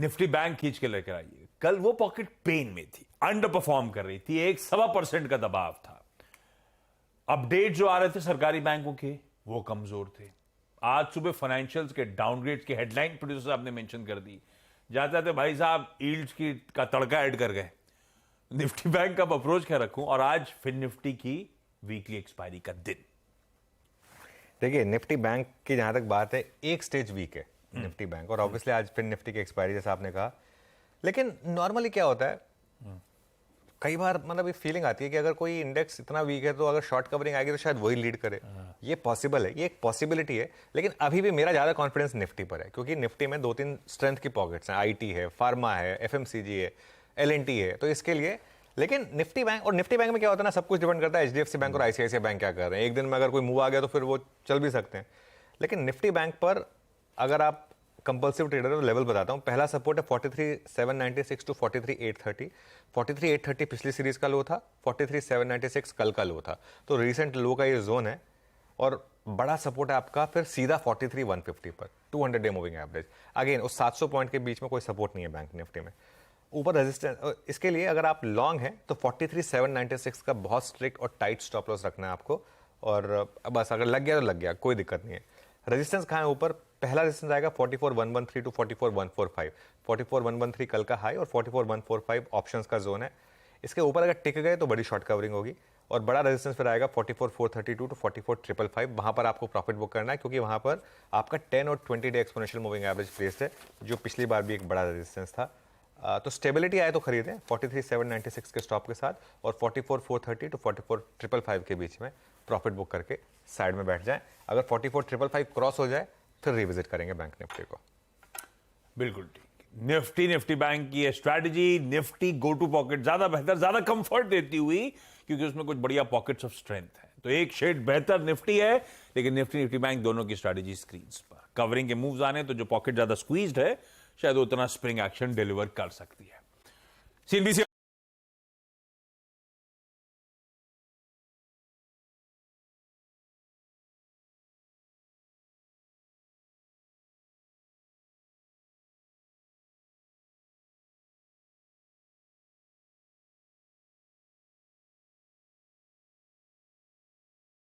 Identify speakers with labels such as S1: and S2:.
S1: Nifty bank खींच के लेकर आइए। कल वो पॉकेट पेन में थी, अंडर परफॉर्म कर रही थी, 1.25% का दबाव था। अपडेट जो आ रहे थे सरकारी बैंकों के वो कमजोर थे। आज सुबह फाइनेंशियल्स के डाउनग्रेड की हेडलाइन प्रोड्यूसर साहब ने मेंशन कर दी। जाते थे भाई साहब यील्ड्स की का तड़का ऐड कर गए। निफ्टी बैंक का अप्रोच क्या रखूं? और आज फिर निफ्टी की वीकली एक्सपायरी का दिन।
S2: देखिए, निफ्टी बैंक की जहां तक बात है, एक स्टेज वीक है निफ्टी बैंक, और ऑब्वियसली आज फिर निफ्टी की एक्सपायरी जैसा आपने कहा। लेकिन नॉर्मली क्या होता है, कई बार मतलब ये फीलिंग आती है कि अगर कोई इंडेक्स इतना वीक है तो अगर शॉर्ट कवरिंग आएगी तो शायद वही लीड करे। ये पॉसिबल है, ये एक पॉसिबिलिटी है। लेकिन अभी भी मेरा ज्यादा कॉन्फिडेंस निफ्टी पर है, क्योंकि निफ्टी में 2-3 स्ट्रेंथ की पॉकेट्स हैं। आईटी है, फार्मा है, एफएमसीजी है, एलएनटी है, तो इसके लिए। लेकिन निफ्टी बैंक, और निफ्टी बैंक में क्या होता है ना, सब कुछ डिपेंड करता है एचडीएफसी बैंक और आईसीआईसीआई बैंक क्या कर रहे हैं। एक दिन में अगर कोई मूव आ गया तो फिर वो चल भी सकते हैं। लेकिन निफ्टी बैंक पर अगर आप कंपल्सिव ट्रेडर हो, लेवल बताता हूं। पहला सपोर्ट है 43,796 टू 43,830। 43,830 पिछली सीरीज का लो था, 43,796 कल का लो था, तो रीसेंट लो का ये जोन है। और बड़ा सपोर्ट है आपका फिर सीधा 43,150 पर, 200 डे मूविंग एवरेज। अगेन उस 700 पॉइंट के बीच में कोई सपोर्ट नहीं है बैंक निफ्टी में। ऊपर रेजिस्टेंस, इसके लिए अगर आप लॉन्ग हैं तो 43,796 का बहुत स्ट्रिक्ट और टाइट स्टॉप लॉस रखना है आपको। और बस अगर लग गया तो लग गया, कोई दिक्कत नहीं है। रेजिस्टेंस कहाँ है ऊपर? पहला रेजिस्टेंस आएगा 44,113 टू 44,145। 44,113 कल का हाई और 44,145 ऑप्शंस का जोन है। इसके ऊपर अगर टिक गए तो बड़ी शॉर्ट कवरिंग होगी। और बड़ा रेजिस्टेंस फिर आएगा 44,432 टू 44,555। वहां पर आपको प्रॉफिट बुक करना है, क्योंकि वहां पर आपका 10 और 20 day exponential moving average place है, जो पिछली बार भी एक बड़ा रेजिस्टेंस था। तो स्टेबिलिटी आए तो खरीदें 43,796 के स्टॉप के साथ, और 44,430 टू 44,555 के बीच में प्रॉफिट बुक करके साइड में बैठ जाएं। अगर 44,555 क्रॉस हो जाए फिर रिविजिट करेंगे बैंक निफ्टी को।
S1: बिल्कुल ठीक। निफ्टी बैंक की strategy, Nifty go to pocket ज्यादा बेहतर, ज्यादा कंफर्ट देती हुई, क्योंकि उसमें कुछ बढ़िया पॉकेट्स ऑफ स्ट्रेंथ है। तो एक शेड बेहतर निफ्टी है, लेकिन निफ्टी बैंक दोनों की स्ट्रैटेजी स्क्रीन पर। कवरिंग के मूव्स आने तो जो पॉकेट ज्यादा स्क्वीज्ड है, शायद उतना स्प्रिंग एक्शन डिलीवर कर सकती है। सीएनबीसी